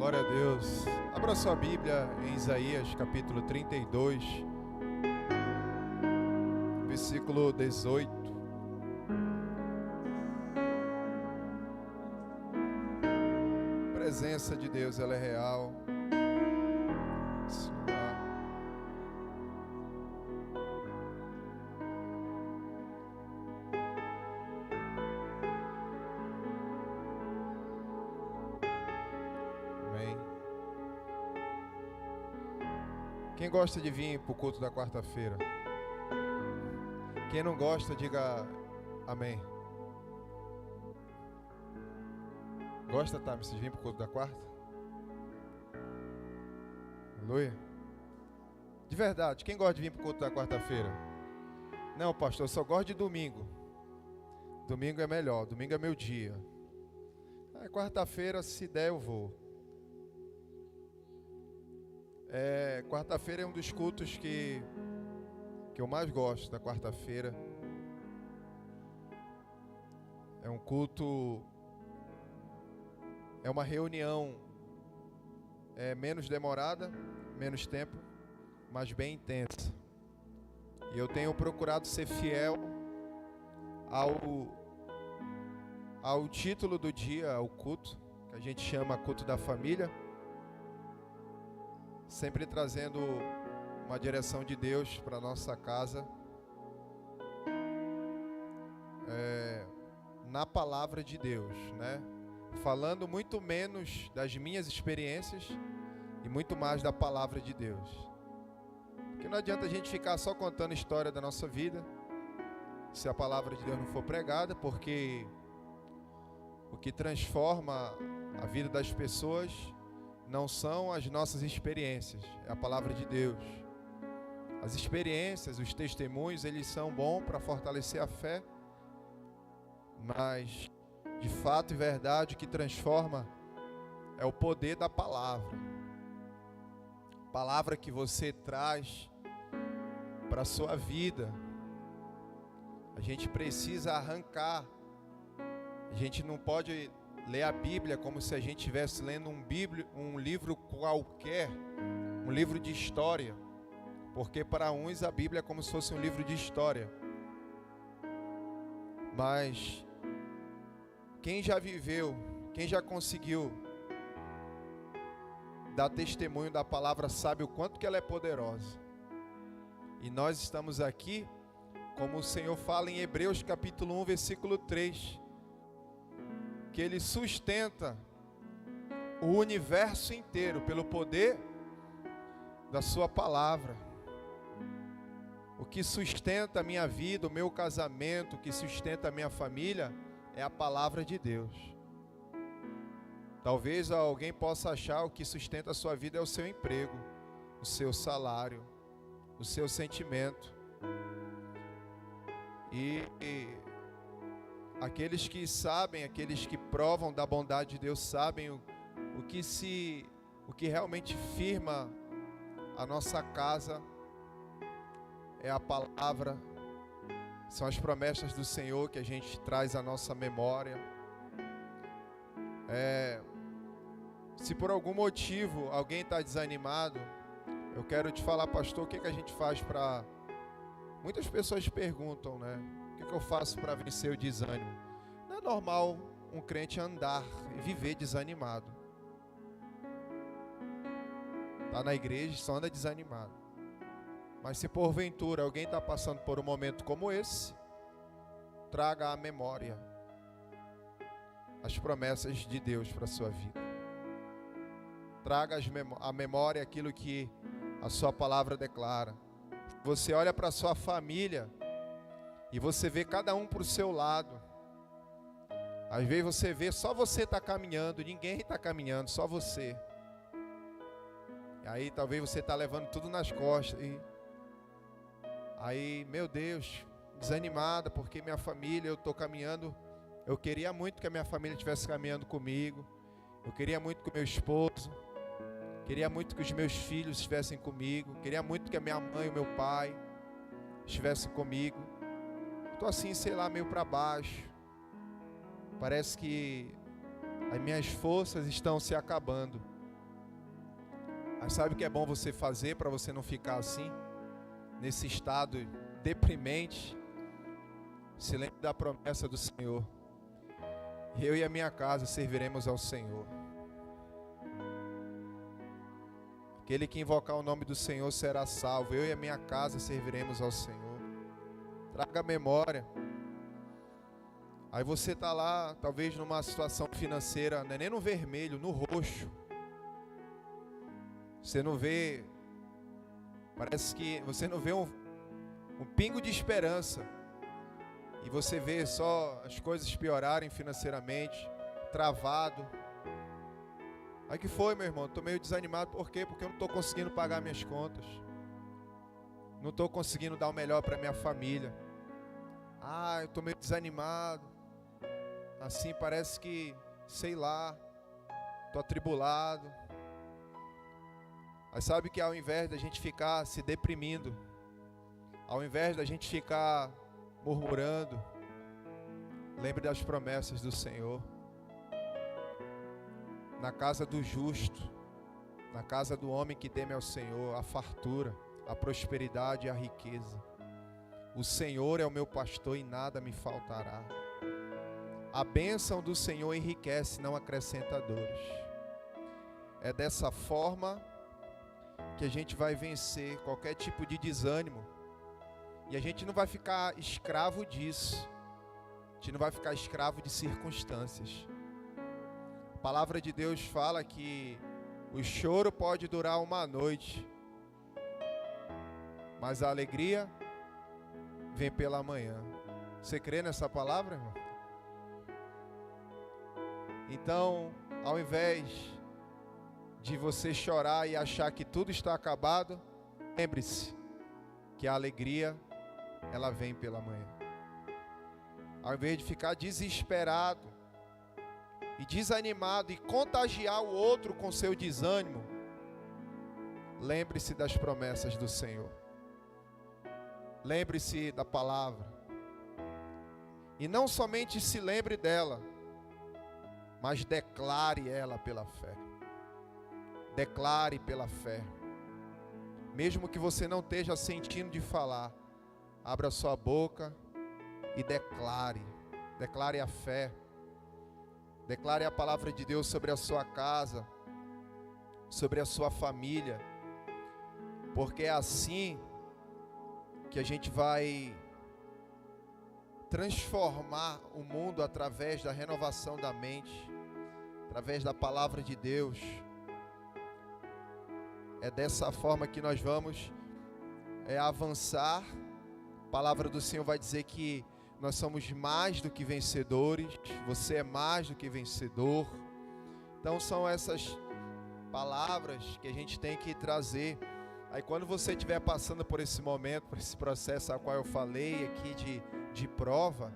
Glória a Deus. Abra sua Bíblia em Isaías capítulo 32, versículo 18. A presença de Deus, ela é real. Esse lugar. Amém. Quem gosta de vir para o culto da quarta-feira? Quem não gosta, diga amém. Gosta, tá? Vocês vêm para o culto da quarta? Aleluia. De verdade, quem gosta de vir para o culto da quarta-feira? Não, pastor, eu só gosto de domingo. Domingo é melhor, domingo é meu dia. Quarta-feira, se der, eu vou. Quarta-feira é um dos cultos que eu mais gosto da quarta-feira. É um culto, é uma reunião menos demorada, menos tempo, mas bem intensa. E eu tenho procurado ser fiel ao título do dia, ao culto, que a gente chama culto da família. Sempre trazendo uma direção de Deus para a nossa casa, na palavra de Deus, né? Falando muito menos das minhas experiências e muito mais da palavra de Deus. Porque não adianta a gente ficar só contando a história da nossa vida se a palavra de Deus não for pregada, porque o que transforma a vida das pessoas não são as nossas experiências, é a palavra de Deus. As experiências, os testemunhos, eles são bons para fortalecer a fé, mas de fato e verdade o que transforma é o poder da palavra. Palavra que você traz para a sua vida. A gente precisa arrancar. A gente não pode ler a Bíblia como se a gente estivesse lendo um livro qualquer, um livro de história, porque para uns a Bíblia é como se fosse um livro de história. Mas quem já viveu, quem já conseguiu dar testemunho da palavra sabe o quanto que ela é poderosa. E nós estamos aqui, como o Senhor fala em Hebreus capítulo 1, versículo 3, que Ele sustenta o universo inteiro pelo poder da sua palavra. O que sustenta a minha vida, o meu casamento, o que sustenta a minha família é a palavra de Deus. Talvez alguém possa achar o que sustenta a sua vida é o seu emprego, o seu salário, o seu sentimento. E aqueles que sabem, aqueles que provam da bondade de Deus sabem o que realmente firma a nossa casa é a palavra, são as promessas do Senhor que a gente traz à nossa memória. Se por algum motivo alguém está desanimado, eu quero te falar, pastor, o que a gente faz para... Muitas pessoas perguntam, né? O que eu faço para vencer o desânimo? Não é normal um crente andar e viver desanimado. Está na igreja e só anda desanimado. Mas se porventura alguém está passando por um momento como esse, traga à memória as promessas de Deus para a sua vida. Traga à memória aquilo que a sua palavra declara. Você olha para a sua família e você vê cada um para o seu lado. Às vezes você vê só você está caminhando, ninguém está caminhando, só você. E aí talvez você está levando tudo nas costas. E aí, meu Deus, desanimada porque minha família, eu estou caminhando. Eu queria muito que a minha família estivesse caminhando comigo. Eu queria muito que o meu esposo, queria muito que os meus filhos estivessem comigo. Queria muito que a minha mãe e o meu pai estivessem comigo. Estou assim, sei lá, meio para baixo. Parece que as minhas forças estão se acabando. Mas sabe o que é bom você fazer para você não ficar assim, nesse estado deprimente? Se lembre da promessa do Senhor: eu e a minha casa serviremos ao Senhor. Aquele que invocar o nome do Senhor será salvo. Eu e a minha casa serviremos ao Senhor. Traga a memória. Aí você está lá, talvez numa situação financeira, não é nem no vermelho, no roxo. Você não vê, parece que você não vê um pingo de esperança. E você vê só as coisas piorarem financeiramente, travado. Aí que foi, meu irmão? Estou meio desanimado. Por quê? Porque eu não estou conseguindo pagar minhas contas. Não estou conseguindo dar o melhor para minha família. Eu estou meio desanimado. Assim parece que, sei lá, estou atribulado. Mas sabe que ao invés da gente ficar se deprimindo, ao invés da gente ficar murmurando, lembre das promessas do Senhor. Na casa do justo, na casa do homem que teme ao Senhor, a fartura, a prosperidade e a riqueza. O Senhor é o meu pastor e nada me faltará. A bênção do Senhor enriquece, não acrescenta dores. É dessa forma que a gente vai vencer qualquer tipo de desânimo. E a gente não vai ficar escravo disso. A gente não vai ficar escravo de circunstâncias. A palavra de Deus fala que o choro pode durar uma noite, mas a alegria vem pela manhã. Você crê nessa palavra, irmão? Então, ao invés de você chorar e achar que tudo está acabado, lembre-se que a alegria, ela vem pela manhã. Ao invés de ficar desesperado e desanimado e contagiar o outro com seu desânimo, lembre-se das promessas do Senhor. Lembre-se da palavra. E não somente se lembre dela, mas declare ela pela fé. Declare pela fé. Mesmo que você não esteja sentindo de falar, abra sua boca e declare. Declare a fé. Declare a palavra de Deus sobre a sua casa, sobre a sua família. Porque é assim que a gente vai transformar o mundo através da renovação da mente, através da palavra de Deus. É dessa forma que nós vamos avançar. A palavra do Senhor vai dizer que nós somos mais do que vencedores. Você é mais do que vencedor. Então são essas palavras que a gente tem que trazer. Aí quando você estiver passando por esse momento, por esse processo a qual eu falei aqui de prova,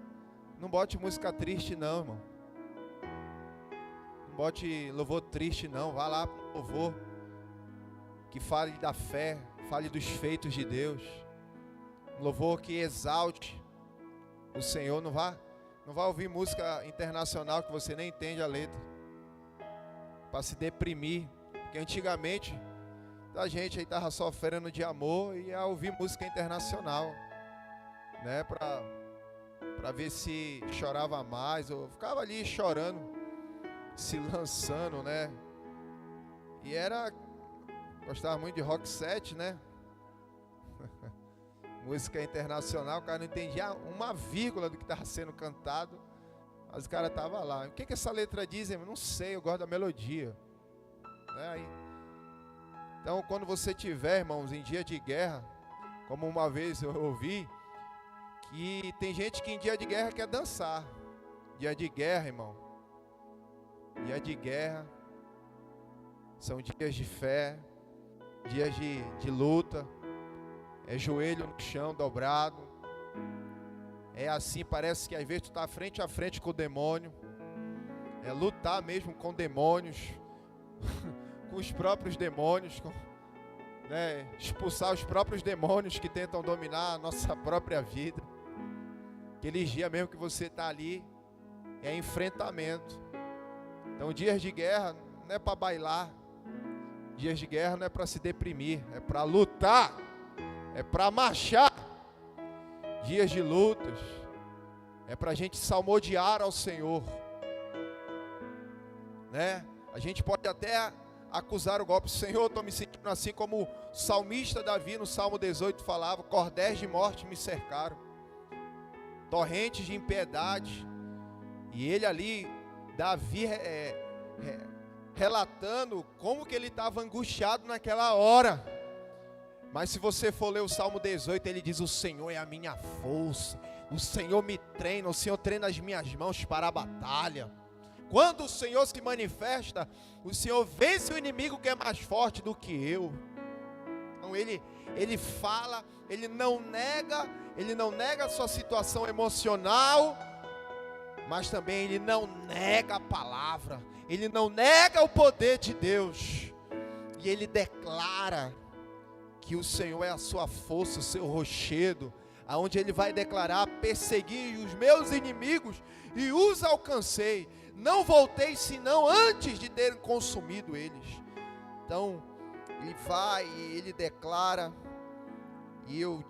não bote música triste não, irmão. Não bote louvor triste não. Vá lá para o louvor que fale da fé, fale dos feitos de Deus. Um louvor que exalte o Senhor. Não vá ouvir música internacional que você nem entende a letra, para se deprimir. Porque antigamente a gente aí estava sofrendo de amor e ia ouvir música internacional, né, para ver se chorava mais. Eu ficava ali chorando, se lançando, né? E gostava muito de rock set, né? Música internacional, o cara não entendia uma vírgula do que estava sendo cantado, mas o cara estava lá. O que essa letra diz? Eu não sei, eu gosto da melodia, né? Então, quando você tiver, irmãos, em dia de guerra, como uma vez eu ouvi, que tem gente que em dia de guerra quer dançar. Dia de guerra, irmão, dia de guerra são dias de fé, dias de luta, é joelho no chão dobrado, é assim, parece que às vezes tu está frente a frente com o demônio, é lutar mesmo com demônios, com os próprios demônios, né? Expulsar os próprios demônios que tentam dominar a nossa própria vida. Aqueles dias mesmo que você está ali, é enfrentamento. Então dias de guerra não é para bailar, Dias de guerra não é para se deprimir, é para lutar, é para marchar. Dias de lutas é para a gente salmodiar ao Senhor, né? A gente pode até acusar o golpe. Senhor, estou me sentindo assim como o salmista Davi no Salmo 18 falava: cordéis de morte me cercaram, torrentes de impiedade. E ele ali, Davi, relatando como que ele estava angustiado naquela hora. Mas se você for ler o Salmo 18, ele diz: o Senhor é a minha força, o Senhor me treina, o Senhor treina as minhas mãos para a batalha. Quando o Senhor se manifesta, o Senhor vence o inimigo que é mais forte do que eu. Então ele fala, ele não nega a sua situação emocional, mas também ele não nega a palavra, ele não nega o poder de Deus, e ele declara que o Senhor é a sua força, o seu rochedo, aonde ele vai declarar: persegui os meus inimigos e os alcancei, não voltei senão antes de terem consumido eles. Então ele vai e ele declara, e eu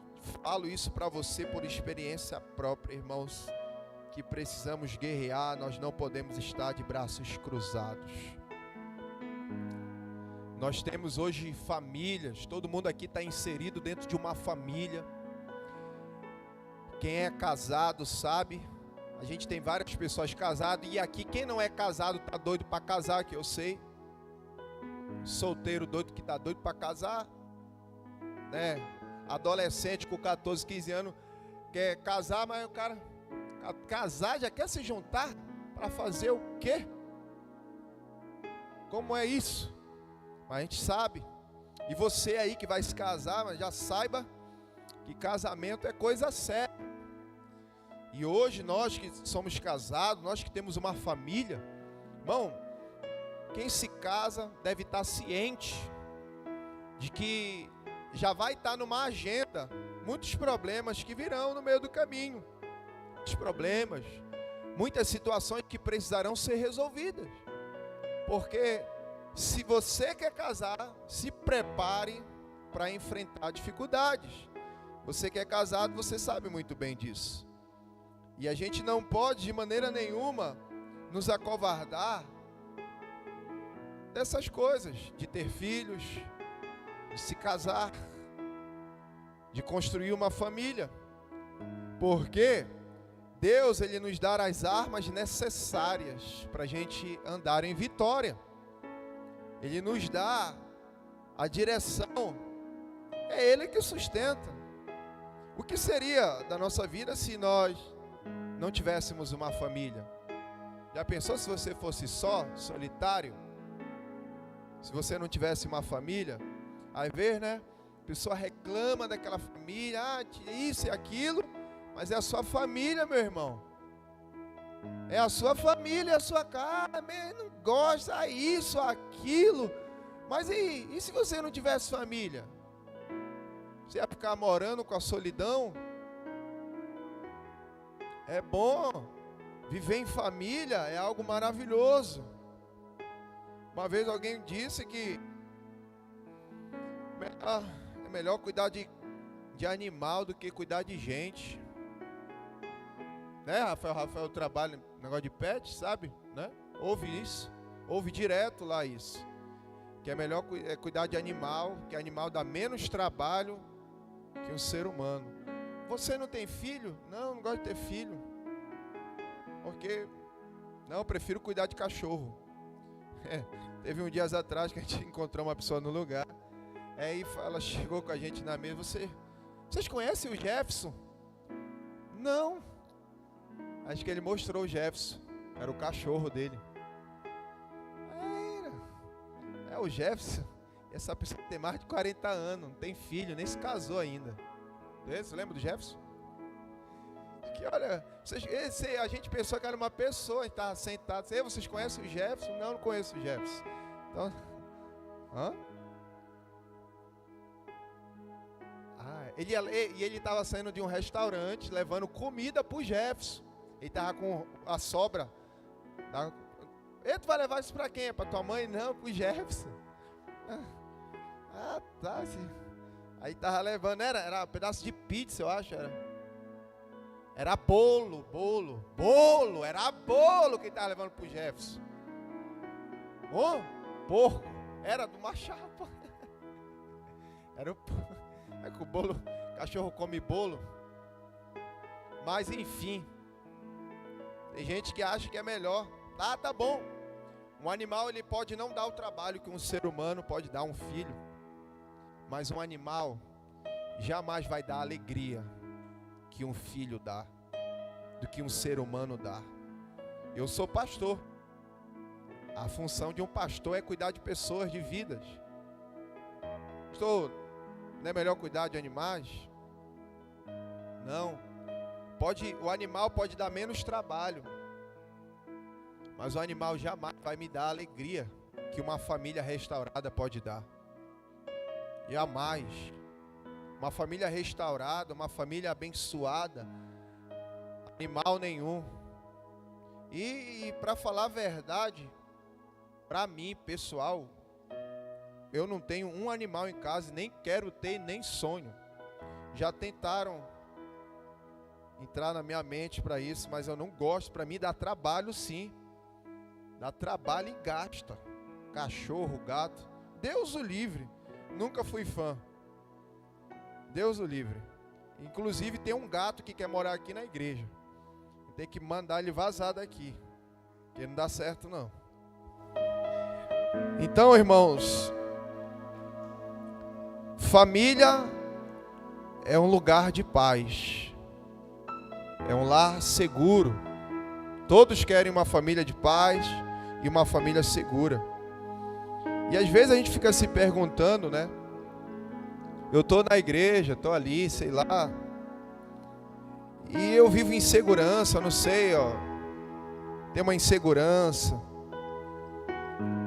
falo isso para você por experiência própria, irmãos, que precisamos guerrear, nós não podemos estar de braços cruzados. Nós temos hoje famílias, todo mundo aqui está inserido dentro de uma família. Quem é casado sabe, a gente tem várias pessoas casadas, e aqui quem não é casado está doido para casar, que eu sei. Solteiro doido que está doido para casar, né? Adolescente com 14, 15 anos quer casar, mas o cara casar já quer se juntar para fazer o quê? Como é isso? Mas a gente sabe. E você aí que vai se casar, mas já saiba que casamento é coisa séria. E hoje nós que somos casados, nós que temos uma família, irmão, quem se casa deve estar ciente de que já vai estar numa agenda muitos problemas que virão no meio do caminho. Muitos problemas, muitas situações que precisarão ser resolvidas. Porque se você quer casar, se prepare para enfrentar dificuldades. Você que é casado, você sabe muito bem disso. E a gente não pode de maneira nenhuma nos acovardar dessas coisas, de ter filhos, de se casar, de construir uma família. Porque Deus, Ele nos dá as armas necessárias para a gente andar em vitória. Ele nos dá a direção, é Ele que sustenta. O que seria da nossa vida se nós não tivéssemos uma família? Já pensou se você fosse só, solitário? Se você não tivesse uma família? Às vezes, né, a pessoa reclama daquela família, isso e aquilo, mas é a sua família, meu irmão. É a sua família, é a sua casa, não gosta isso, aquilo. Mas e se você não tivesse família? Você ia ficar morando com a solidão? É bom, viver em família é algo maravilhoso. Uma vez alguém disse que é melhor cuidar de animal do que cuidar de gente. Né, Rafael? Rafael trabalha no negócio de pet, sabe? Né? Ouve isso, ouve direto lá isso. Que é melhor cuidar de animal, que animal dá menos trabalho que um ser humano. Você não tem filho? Não gosto de ter filho. Porque, não, eu prefiro cuidar de cachorro. Teve um dia atrás que a gente encontrou uma pessoa no lugar. Aí ela chegou com a gente na mesa. Vocês conhecem o Jefferson? Não. Acho que ele mostrou o Jefferson. Era o cachorro dele. É o Jefferson. Essa pessoa tem mais de 40 anos. Não tem filho, nem se casou ainda. Você lembra do Jefferson? Que olha, a gente pensou que era uma pessoa. A gente estava sentado. Vocês conhecem o Jefferson? Não conheço o Jefferson. Então, ele estava saindo de um restaurante levando comida para o Jefferson. Ele estava com a sobra. Tu vai levar isso para quem? Para tua mãe? Não, para o Jefferson. Ah, tá. Aí tava levando, era um pedaço de pizza, eu acho, era bolo, era bolo que ele tava levando pro Jefferson. Porco, era de uma chapa. Era o bolo, cachorro come bolo. Mas enfim, tem gente que acha que é melhor. Tá bom. Um animal, ele pode não dar o trabalho que um ser humano pode dar a um filho, mas um animal jamais vai dar a alegria que um filho dá, do que um ser humano dá. Eu sou pastor. A função de um pastor é cuidar de pessoas, de vidas. Pastor, não é melhor cuidar de animais? Não. O animal pode dar menos trabalho, mas o animal jamais vai me dar a alegria que uma família restaurada pode dar. Jamais. Uma família restaurada, uma família abençoada, animal nenhum. E para falar a verdade, para mim, pessoal, eu não tenho um animal em casa, nem quero ter, nem sonho. Já tentaram entrar na minha mente para isso, mas eu não gosto. Para mim dá trabalho, sim. Dá trabalho e gasta. Cachorro, gato, Deus o livre. Nunca fui fã. Deus o livre. Inclusive tem um gato que quer morar aqui na igreja. Tem que mandar ele vazar daqui, porque não dá certo não. Então, irmãos, família é um lugar de paz. É um lar seguro. Todos querem uma família de paz e uma família segura. E às vezes a gente fica se perguntando, né? Eu estou na igreja, estou ali, sei lá, e eu vivo em insegurança, não sei, tem uma insegurança,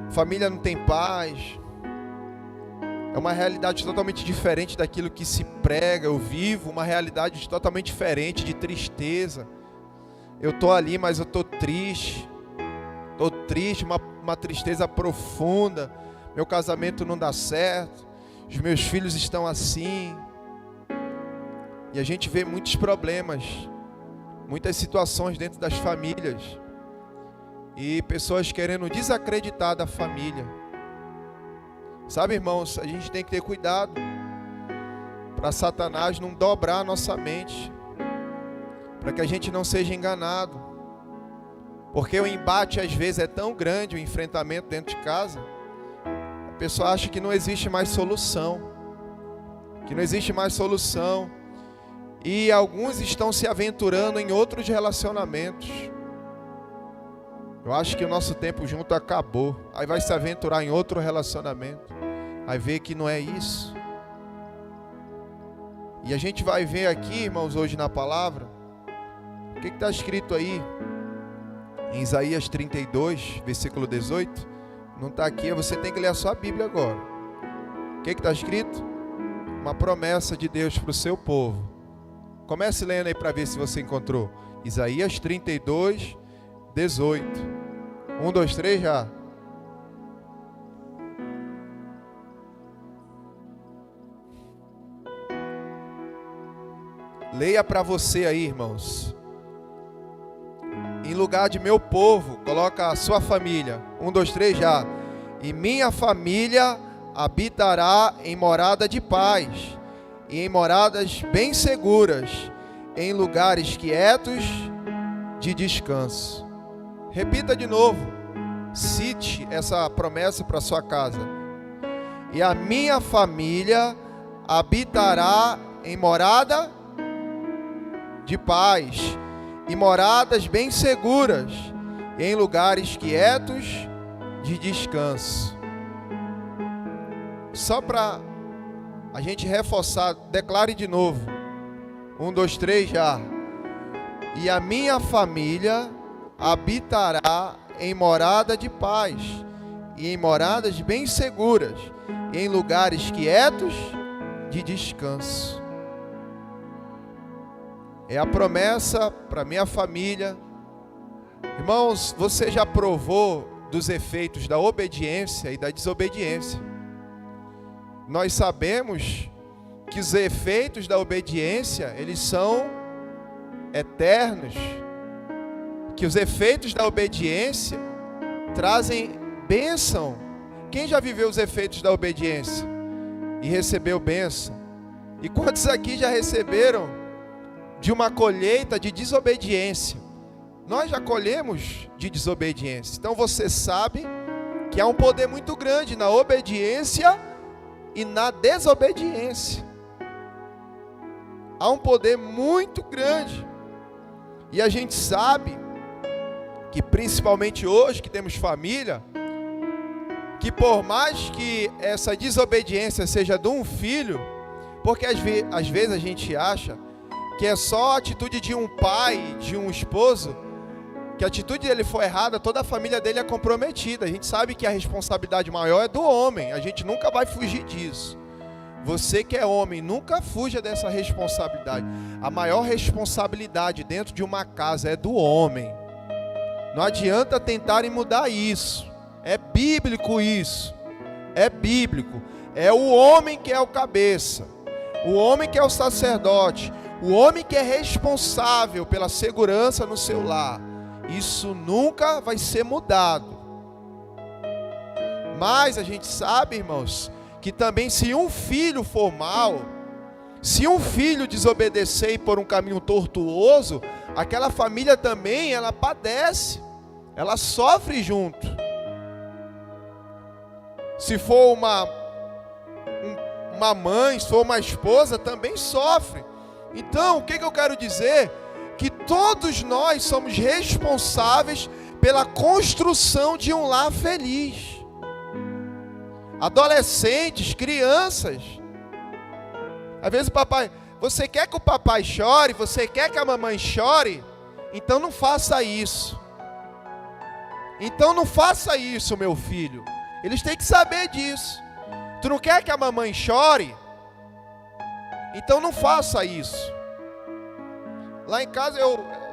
família não tem paz, é uma realidade totalmente diferente daquilo que se prega. Eu vivo uma realidade totalmente diferente, de tristeza. Eu estou ali, mas eu estou triste, uma tristeza profunda. Meu casamento não dá certo, os meus filhos estão assim. E a gente vê muitos problemas, muitas situações dentro das famílias, e pessoas querendo desacreditar da família. Sabe, irmãos, a gente tem que ter cuidado para Satanás não dobrar a nossa mente, para que a gente não seja enganado, porque o embate às vezes é tão grande, o enfrentamento dentro de casa, a pessoa acha que não existe mais solução, e alguns estão se aventurando em outros relacionamentos. Eu acho que o nosso tempo junto acabou, aí vai se aventurar em outro relacionamento, aí vê que não é isso. E a gente vai ver aqui, irmãos, hoje na palavra, o que está escrito aí em Isaías 32, versículo 18. Não está aqui, você tem que ler a sua Bíblia agora. O que está escrito? Uma promessa de Deus para o seu povo. Comece lendo aí para ver se você encontrou. Isaías 32, 18. 1, 2, 3 já. Leia para você aí, irmãos. Em lugar de meu povo, coloca a sua família. 1, 2, 3 já. E minha família habitará em morada de paz, e em moradas bem seguras, em lugares quietos de descanso. Repita de novo. Cite essa promessa para sua casa. E a minha família habitará em morada de paz, e moradas bem seguras, em lugares quietos de descanso. Só para a gente reforçar, declare de novo. 1, 2, 3 já. E a minha família habitará em morada de paz, e em moradas bem seguras, e em lugares quietos de descanso. É a promessa para minha família. Irmãos, você já provou dos efeitos da obediência e da desobediência? nós sabemos que os efeitos da obediência, eles são eternos, que os efeitos da obediência trazem bênção. Quem já viveu os efeitos da obediência e recebeu bênção? E quantos aqui já receberam de uma colheita de desobediência? Nós já colhemos de desobediência. Então você sabe que há um poder muito grande na obediência e na desobediência. Há um poder muito grande. E a gente sabe que principalmente hoje que temos família, que por mais que essa desobediência seja de um filho, porque às vezes a gente acha que é só a atitude de um pai, de um esposo, que a atitude dele for errada, toda a família dele é comprometida. A gente sabe que a responsabilidade maior é do homem, a gente nunca vai fugir disso. Você que é homem, nunca fuja dessa responsabilidade. A maior responsabilidade dentro de uma casa é do homem. Não adianta tentarem mudar isso. É bíblico isso. É bíblico. É o homem que é o cabeça. O homem que é o sacerdote. O homem que é responsável pela segurança no seu lar. Isso nunca vai ser mudado. Mas a gente sabe, irmãos, que também se um filho for mal, se um filho desobedecer e por um caminho tortuoso, aquela família também, ela padece, ela sofre junto. Se for uma mãe, se for uma esposa, também sofre. Então, o que eu quero dizer? Que todos nós somos responsáveis pela construção de um lar feliz. Adolescentes, crianças. Às vezes o papai, você quer que o papai chore? Você quer que a mamãe chore? Então não faça isso. Então não faça isso, meu filho. Eles têm que saber disso. Tu não quer que a mamãe chore? Então não faça isso. Lá em casa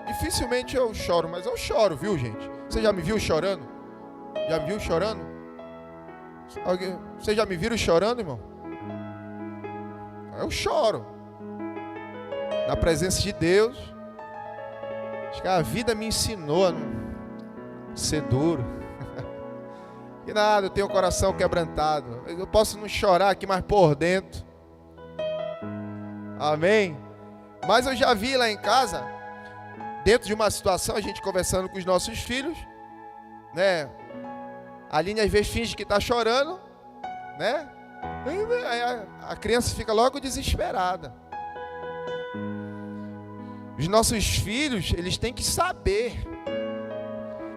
dificilmente eu choro, mas eu choro, viu, gente? Você já me viu chorando? Já me viu chorando? Vocês já me viram chorando, irmão? Eu choro. Na presença de Deus. Acho que a vida me ensinou a não ser duro. E nada, eu tenho o coração quebrantado. Eu posso não chorar aqui, mas por dentro. Amém? Mas eu já vi lá em casa, dentro de uma situação, a gente conversando com os nossos filhos, né? A Aline às vezes finge que está chorando, né? Aí a criança fica logo desesperada. Os nossos filhos, eles têm que saber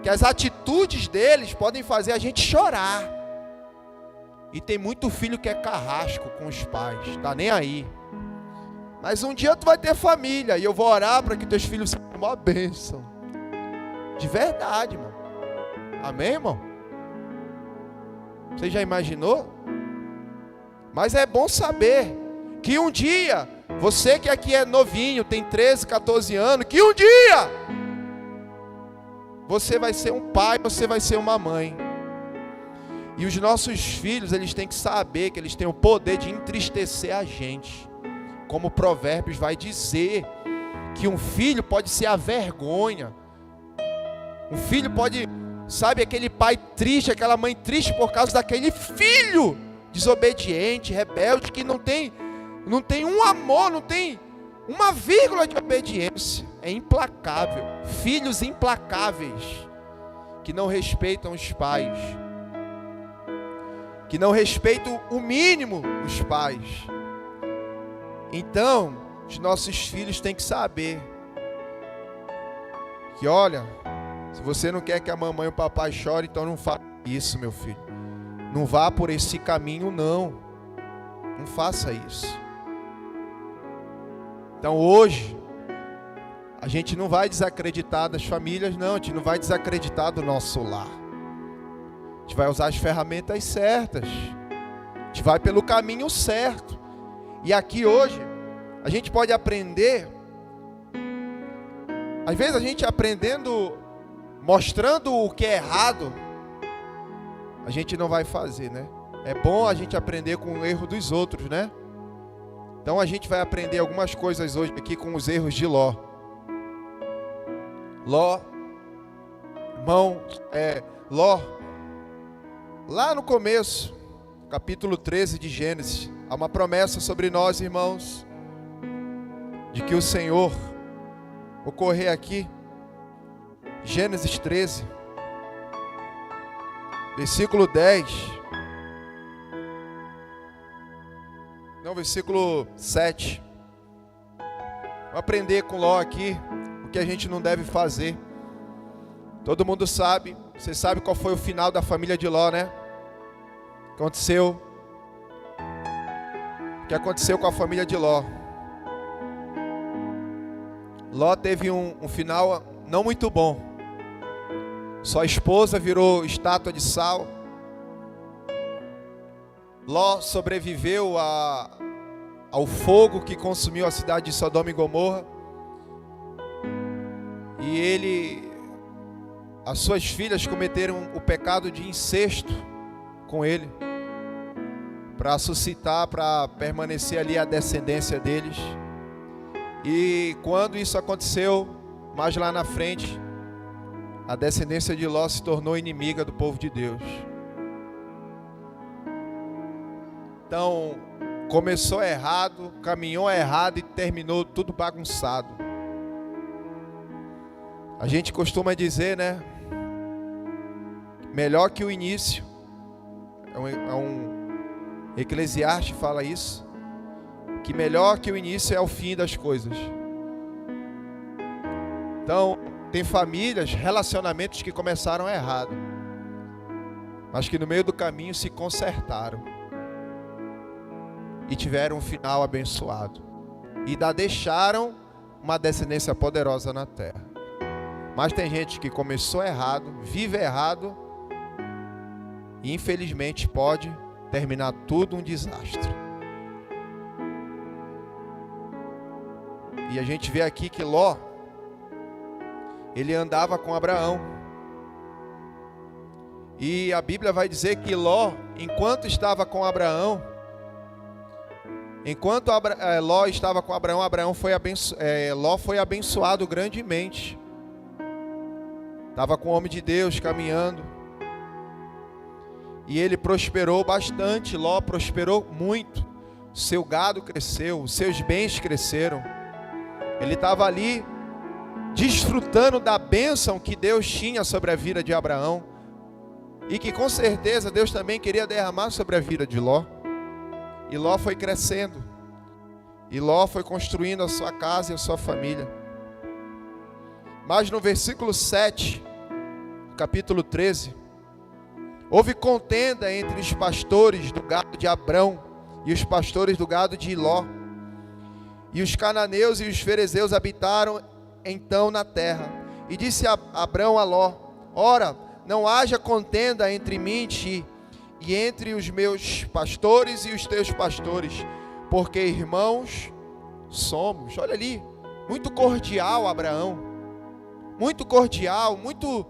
que as atitudes deles podem fazer a gente chorar. E tem muito filho que é carrasco com os pais, tá nem aí. Mas um dia tu vai ter família e eu vou orar para que teus filhos sejam uma bênção. De verdade, irmão. Amém, irmão? Você já imaginou? Mas é bom saber que um dia, você que aqui é novinho, tem 13, 14 anos, que um dia você vai ser um pai, você vai ser uma mãe. E os nossos filhos, eles têm que saber que eles têm o poder de entristecer a gente. Como Provérbios vai dizer, que um filho pode ser a vergonha. Um filho pode, sabe, aquele pai triste, aquela mãe triste por causa daquele filho desobediente, rebelde, que não tem um amor, não tem uma vírgula de obediência. É implacável. Filhos implacáveis, que não respeitam os pais, que não respeitam o mínimo os pais. Então, os nossos filhos têm que saber que, olha, se você não quer que a mamãe e o papai chorem, então não faça isso, meu filho. Não vá por esse caminho, não. Não faça isso. Então hoje, a gente não vai desacreditar das famílias, não. A gente não vai desacreditar do nosso lar. A gente vai usar as ferramentas certas. A gente vai pelo caminho certo. E aqui hoje, a gente pode aprender. Às vezes a gente aprendendo, mostrando o que é errado, a gente não vai fazer, né? É bom a gente aprender com o erro dos outros, né? Então a gente vai aprender algumas coisas hoje aqui com os erros de Ló. Ló, lá no começo, capítulo 13 de Gênesis, há uma promessa sobre nós, irmãos, de que o Senhor, vou correr aqui, Gênesis 13, versículo 10, versículo 7, vou aprender com Ló aqui, o que a gente não deve fazer. Todo mundo sabe, você sabe qual foi o final da família de Ló, né? O que aconteceu com a família de Ló? Ló teve um final não muito bom. Sua esposa virou estátua de sal. Ló sobreviveu ao fogo que consumiu a cidade de Sodoma e Gomorra. E as suas filhas cometeram o pecado de incesto com ele, para suscitar, para permanecer ali a descendência deles. E quando isso aconteceu, mais lá na frente, a descendência de Ló se tornou inimiga do povo de Deus. Então, começou errado, caminhou errado e terminou tudo bagunçado. A gente costuma dizer, né? Melhor que o início. Eclesiastes fala isso. Que melhor que o início é o fim das coisas. Então, tem famílias, relacionamentos que começaram errado, mas que no meio do caminho se consertaram e tiveram um final abençoado. E deixaram uma descendência poderosa na terra. Mas tem gente que começou errado, vive errado, e infelizmente pode terminar tudo um desastre. E a gente vê aqui que Ló, ele andava com Abraão. E a Bíblia vai dizer que Ló, enquanto estava com Abraão, Ló estava com Abraão, Ló foi abençoado grandemente. Estava com o homem de Deus caminhando. E ele prosperou bastante. Ló prosperou muito. Seu gado cresceu, seus bens cresceram. Ele estava ali desfrutando da bênção que Deus tinha sobre a vida de Abraão. E que com certeza Deus também queria derramar sobre a vida de Ló. E Ló foi crescendo. E Ló foi construindo a sua casa e a sua família. Mas no versículo 7, capítulo 13, houve contenda entre os pastores do gado de Abrão e os pastores do gado de Ló. E os cananeus e os ferezeus habitaram então na terra. E disse Abrão a Ló: ora, não haja contenda entre mim e ti, e entre os meus pastores e os teus pastores, porque irmãos somos. Olha ali, muito cordial Abraão, muito cordial, muito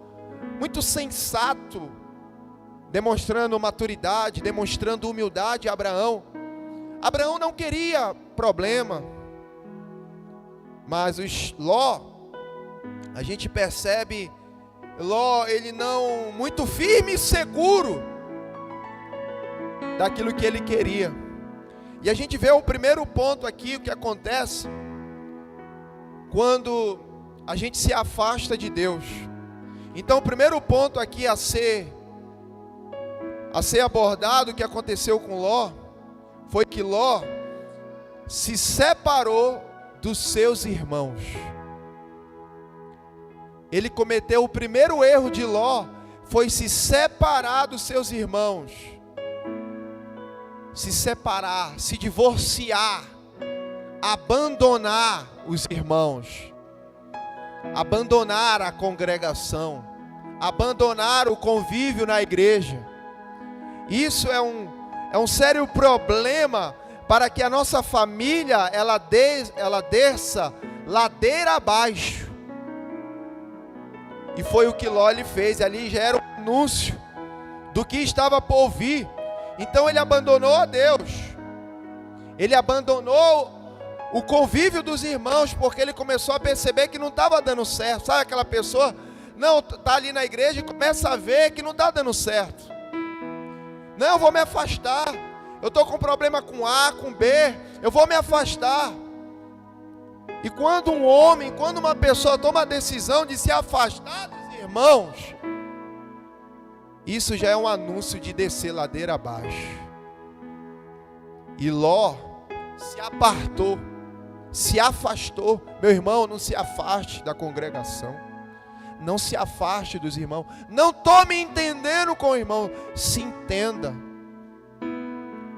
sensato, demonstrando maturidade, demonstrando humildade a Abraão. Abraão não queria problema, mas Ló, a gente percebe Ló, ele não muito firme e seguro daquilo que ele queria. E a gente vê o primeiro ponto aqui, o que acontece quando a gente se afasta de Deus. Então o primeiro ponto aqui a ser abordado, o que aconteceu com Ló, foi que Ló se separou dos seus irmãos. Ele cometeu o primeiro erro de Ló, foi se separar dos seus irmãos. Se separar, se divorciar, abandonar os irmãos, abandonar a congregação, abandonar o convívio na igreja. Isso é um sério problema para que a nossa família ela desça ladeira abaixo. E foi o que Ló fez. Ali já era um anúncio do que estava por vir. Então ele abandonou a Deus. Ele abandonou o convívio dos irmãos, porque ele começou a perceber que não estava dando certo. Sabe aquela pessoa, não, está ali na igreja e começa a ver que não está dando certo. Não, eu vou me afastar. Eu estou com problema com A, com B, eu vou me afastar. E quando uma pessoa toma a decisão de se afastar dos irmãos, isso já é um anúncio de descer ladeira abaixo. E Ló se apartou, se afastou. Meu irmão, não se afaste da congregação, não se afaste dos irmãos, não tome entendendo com o irmão, se entenda.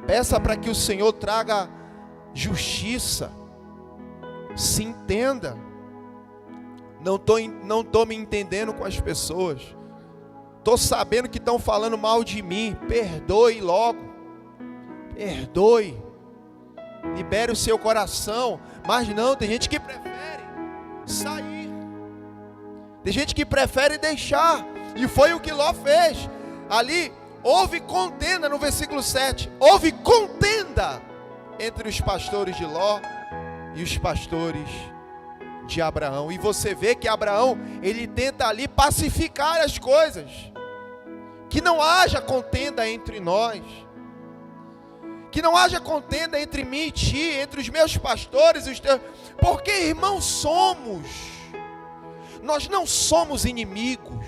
Peça para que o Senhor traga justiça, se entenda. Não estou me entendendo com as pessoas, estou sabendo que estão falando mal de mim, perdoe logo, perdoe, libere o seu coração. Mas não, tem gente que prefere sair, tem gente que prefere deixar, e foi o que Ló fez. Ali houve contenda, no versículo 7, houve contenda entre os pastores de Ló e os pastores de Abraão. E você vê que Abraão, ele tenta ali pacificar as coisas, que não haja contenda entre nós, que não haja contenda entre mim e ti, entre os meus pastores e os teus, porque irmãos somos, nós não somos inimigos.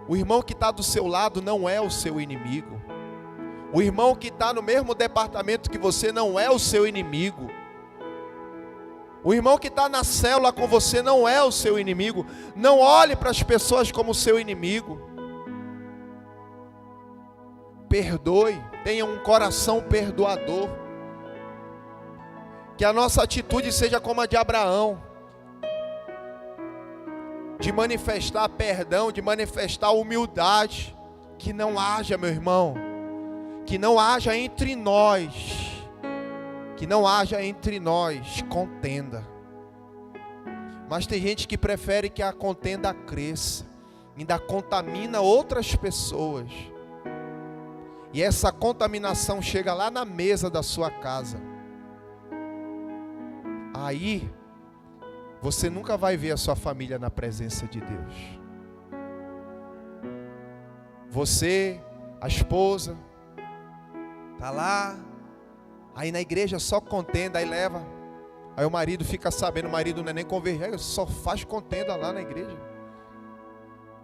O irmão que está do seu lado não é o seu inimigo. O irmão que está no mesmo departamento que você não é o seu inimigo. O irmão que está na célula com você não é o seu inimigo. Não olhe para as pessoas como seu inimigo. Perdoe, tenha um coração perdoador. Que a nossa atitude seja como a de Abraão, de manifestar perdão, de manifestar humildade. Que não haja, meu irmão, que não haja entre nós, contenda. Mas tem gente que prefere que a contenda cresça, ainda contamina outras pessoas, e essa contaminação chega lá na mesa da sua casa. Aí você nunca vai ver a sua família na presença de Deus. Você, a esposa, está lá, aí na igreja só contenda, aí leva, aí o marido fica sabendo, o marido não é nem convergido, só faz contenda lá na igreja.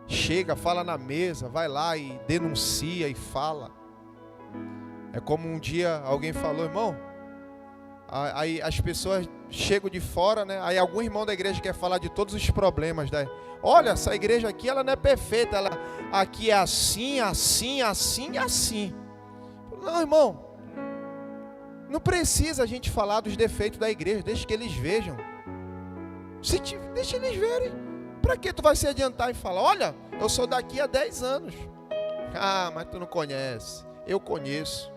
Chega, fala na mesa, vai lá e denuncia e fala. É como um dia alguém falou, irmão, aí as pessoas chegam de fora, né? Aí algum irmão da igreja quer falar de todos os problemas, né? Olha, essa igreja aqui, ela não é perfeita, ela aqui é assim, assim, assim e assim. Não, irmão, não precisa a gente falar dos defeitos da igreja, deixa que eles vejam. Deixa eles verem. Para que tu vai se adiantar e falar, olha, eu sou daqui há 10 anos. Ah, mas tu não conhece. Eu conheço.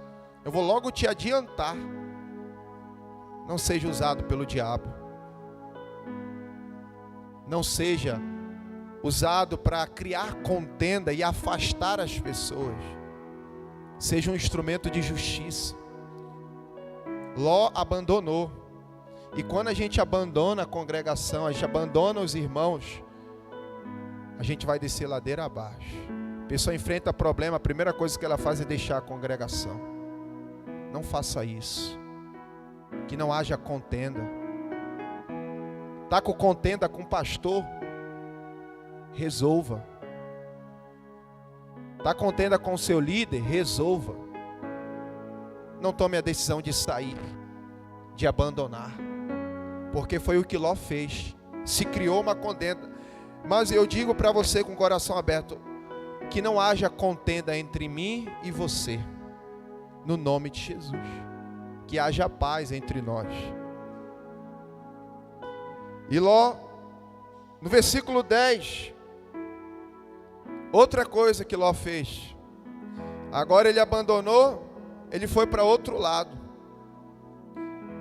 Eu vou logo te adiantar. Não seja usado pelo diabo. Não seja usado para criar contenda e afastar as pessoas. Seja um instrumento de justiça. Ló abandonou. E quando a gente abandona a congregação, a gente abandona os irmãos, a gente vai descer ladeira abaixo. A pessoa enfrenta problema, a primeira coisa que ela faz é deixar a congregação. Não faça isso. Que não haja contenda. Está com contenda com o pastor? Resolva. Está contenda com o seu líder? Resolva. Não tome a decisão de sair, de abandonar, porque foi o que Ló fez. Se criou uma contenda. Mas eu digo para você com o coração aberto, que não haja contenda entre mim e você, no nome de Jesus. Que haja paz entre nós. E Ló, no versículo 10, outra coisa que Ló fez. Agora ele abandonou, ele foi para outro lado.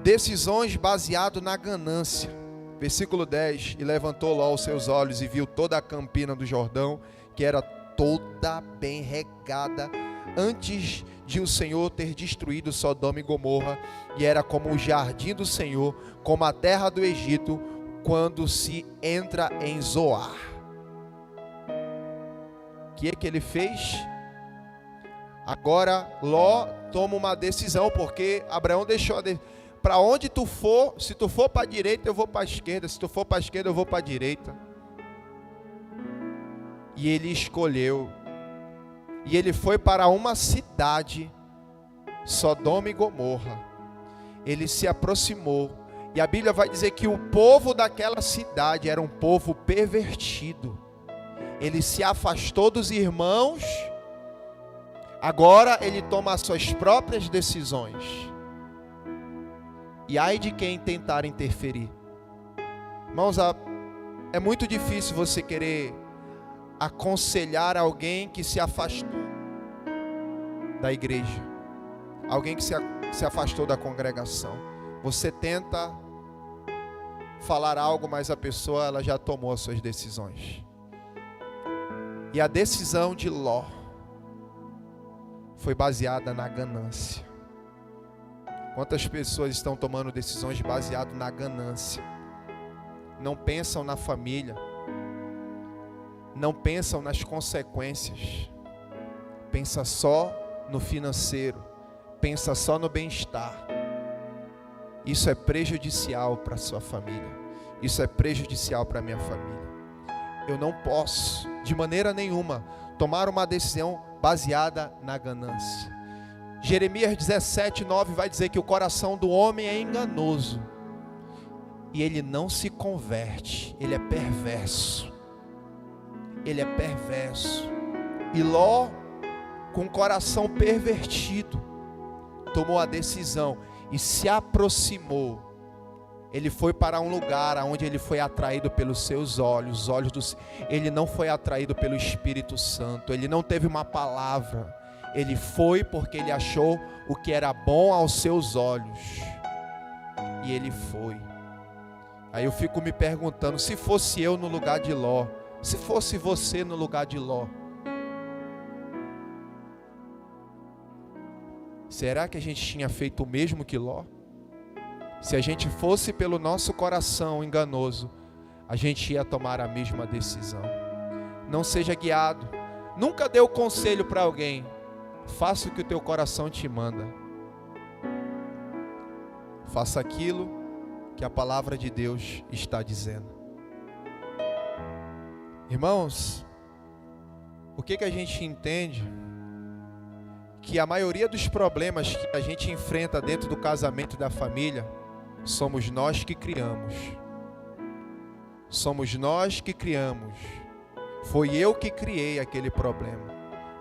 Decisões baseadas na ganância. Versículo 10, e levantou Ló os seus olhos e viu toda a campina do Jordão, que era toda bem regada antes de o Senhor ter destruído Sodoma e Gomorra, e era como o jardim do Senhor, como a terra do Egito, quando se entra em Zoar. O que é que ele fez? Agora Ló toma uma decisão, porque Abraão deixou a para onde tu for, se tu for para a direita, eu vou para a esquerda, se tu for para a esquerda, eu vou para a direita. E ele escolheu, e ele foi para uma cidade, Sodoma e Gomorra. Ele se aproximou, e a Bíblia vai dizer que o povo daquela cidade era um povo pervertido. Ele se afastou dos irmãos, agora ele toma as suas próprias decisões. E ai de quem tentar interferir. Irmãos, é muito difícil você querer aconselhar alguém que se afastou da igreja, alguém que se afastou da congregação. Você tenta falar algo, mas a pessoa ela já tomou as suas decisões. E a decisão de Ló foi baseada na ganância. Quantas pessoas estão tomando decisões baseadas na ganância? Não pensam na família, não pensam nas consequências, pensa só no financeiro, pensa só no bem-estar. Isso é prejudicial para a sua família, isso é prejudicial para a minha família. Eu não posso, de maneira nenhuma, tomar uma decisão baseada na ganância. Jeremias 17:9 vai dizer que o coração do homem é enganoso e ele não se converte, ele é perverso. Ele é perverso. E Ló, com o coração pervertido, tomou a decisão e se aproximou. Ele foi para um lugar onde ele foi atraído pelos seus olhos, ele não foi atraído pelo Espírito Santo, ele não teve uma palavra. Ele foi porque ele achou o que era bom aos seus olhos. E ele foi. Aí eu fico me perguntando, se fosse eu no lugar de Ló, se fosse você no lugar de Ló, será que a gente tinha feito o mesmo que Ló? Se a gente fosse pelo nosso coração enganoso, a gente ia tomar a mesma decisão. Não seja guiado. Nunca dê o conselho para alguém. Faça o que o teu coração te manda. Faça aquilo que a palavra de Deus está dizendo. Irmãos, o que a gente entende? Que a maioria dos problemas que a gente enfrenta dentro do casamento e da família, somos nós que criamos. Somos nós que criamos. Foi eu que criei aquele problema.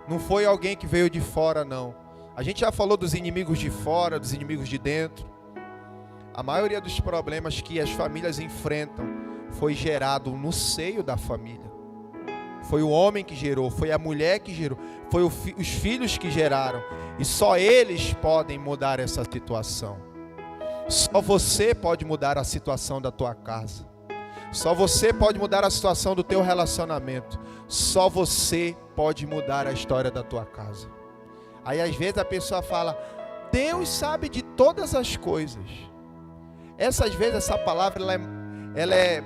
Não foi alguém que veio de fora, não. A gente já falou dos inimigos de fora, dos inimigos de dentro. A maioria dos problemas que as famílias enfrentam foi gerado no seio da família. Foi o homem que gerou, foi a mulher que gerou, foi os filhos que geraram. E só eles podem mudar essa situação. Só você pode mudar a situação da tua casa. Só você pode mudar a situação do teu relacionamento. Só você pode mudar a história da tua casa. Aí às vezes a pessoa fala, Deus sabe de todas as coisas. Às vezes essa palavra ela é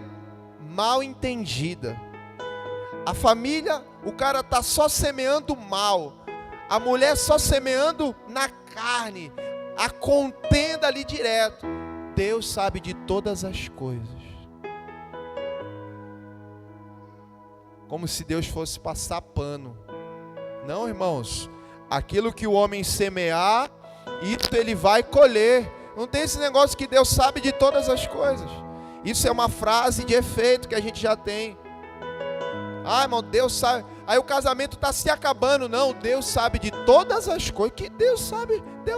mal entendida. A família, o cara está só semeando mal. A mulher só semeando na carne. A contenda ali direto. Deus sabe de todas as coisas. Como se Deus fosse passar pano. Não, irmãos. Aquilo que o homem semear, isso ele vai colher. Não tem esse negócio que Deus sabe de todas as coisas. Isso é uma frase de efeito que a gente já tem. Ah, irmão, Deus sabe. Aí o casamento está se acabando. Não, Deus sabe de todas as coisas. Que Deus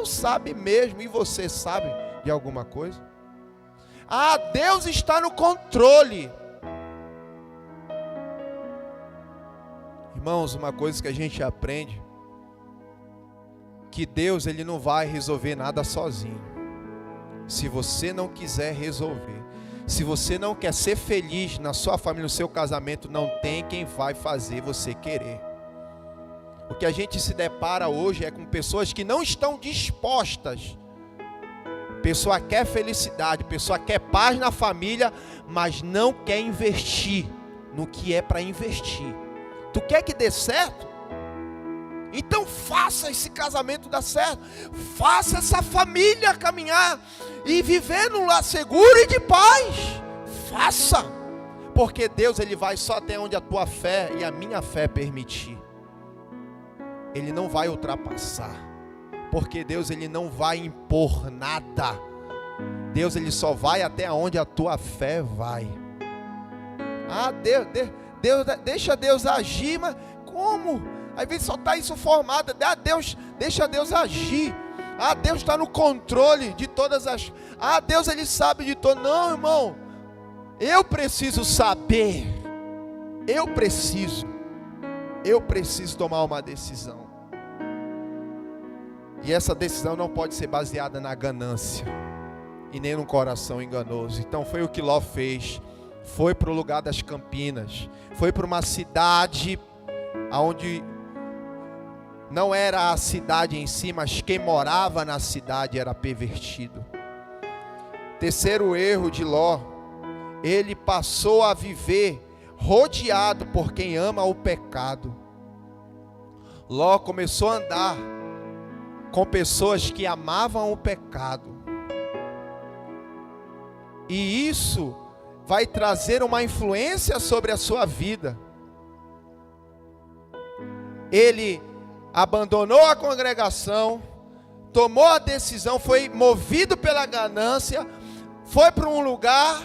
sabe mesmo. E você sabe de alguma coisa? Ah, Deus está no controle. Irmãos, uma coisa que a gente aprende, que Deus ele não vai resolver nada sozinho. Se você não quiser resolver, se você não quer ser feliz na sua família, no seu casamento, não tem quem vai fazer você querer. O que a gente se depara hoje é com pessoas que não estão dispostas. Pessoa quer felicidade, pessoa quer paz na família, mas não quer investir no que é para investir. Tu quer que dê certo? Então faça esse casamento dar certo. Faça essa família caminhar e viver num lar seguro e de paz. Faça. Porque Deus, Ele vai só até onde a tua fé e a minha fé permitir. Ele não vai ultrapassar. Porque Deus, Ele não vai impor nada. Deus, Ele só vai até onde a tua fé vai. Ah, Deus, deixa Deus agir, mas como? Às vezes só está isso formado. Ah, Deus, deixa Deus agir. Ah, Deus está no controle de todas as... Ah, Deus, Ele sabe de tudo. Não, irmão. Eu preciso saber. Eu preciso tomar uma decisão. E essa decisão não pode ser baseada na ganância e nem num coração enganoso. Então foi o que Ló fez. Foi para o lugar das Campinas. Foi para uma cidade onde não era a cidade em si, mas quem morava na cidade era pervertido. Terceiro erro de Ló. Ele passou a viver rodeado por quem ama o pecado. Ló começou a andar com pessoas que amavam o pecado. E isso vai trazer uma influência sobre a sua vida. Ele abandonou a congregação, tomou a decisão, foi movido pela ganância, foi para um lugar